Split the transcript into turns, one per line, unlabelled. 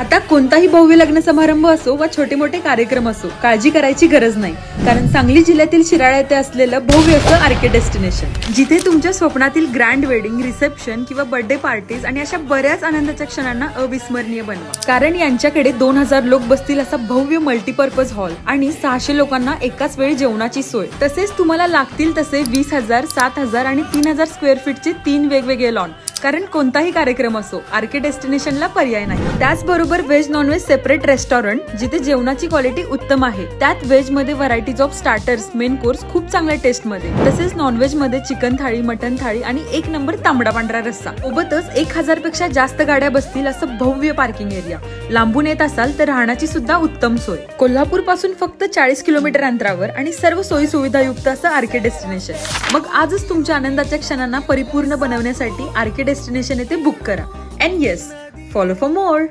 आता कोणताही भव्य लग्न समारंभ असो वा छोटे मोठे कार्यक्रम असो, काळजी करायची गरज नाही, कारण सांगली जिल्ह्यातील शिराळा येथे असलेलं भव्य असं आरके डेस्टिनेशन, जिथे तुमच्या स्वप्नातील ग्रँड वेडिंग, रिसेप्शन किंवा बर्थडे पार्टीज आणि अशा बऱ्याच आनंदाच्या क्षणांना अविस्मरणीय बनवा. कारण यांच्याकडे 2000 लोक बसतील असा भव्य मल्टीपर्पज हॉल आणि 600 लोकांना एकाच वेळी जेवणाची सोय, तसेच तुम्हाला लागतील तसे 20,000, 7,000 आणि 3,000 स्क्वेअर फीटचे 3 वेगवेगळे लॉन. कारण कोणताही कार्यक्रम असो, आरके डेस्टिनेशनला पर्याय नाही. त्याचबरोबर व्हेज नॉनव्हेज सेपरेट रेस्टॉरंट, जिथे जेवणाची क्वालिटी उत्तम आहे. त्यात व्हेज मध्ये varieties of starters, main course खूप चांगल्या टेस्ट मध्ये, तसेच नॉनव्हेज मध्ये चिकन थाळी, मटन थाळी आणि 1 नंबर तांबडा पांढरा रस्सा. सोबतच 1000 पेक्षा जास्त गाड्या बसतील असं भव्य पार्किंग एरिया. लांबून येत असाल तर राहण्याची सुद्धा उत्तम सोय. कोल्हापूर पासून फक्त 40 किलोमीटर अंतरावर आणि सर्व सोयी सुविधा युक्त असं आरके डेस्टिनेशन. मग आजच तुमच्या आनंदाच्या क्षणांना परिपूर्ण बनवण्यासाठी आरके डेस्टिनेशन येथे बुक करा. And yes, follow for more.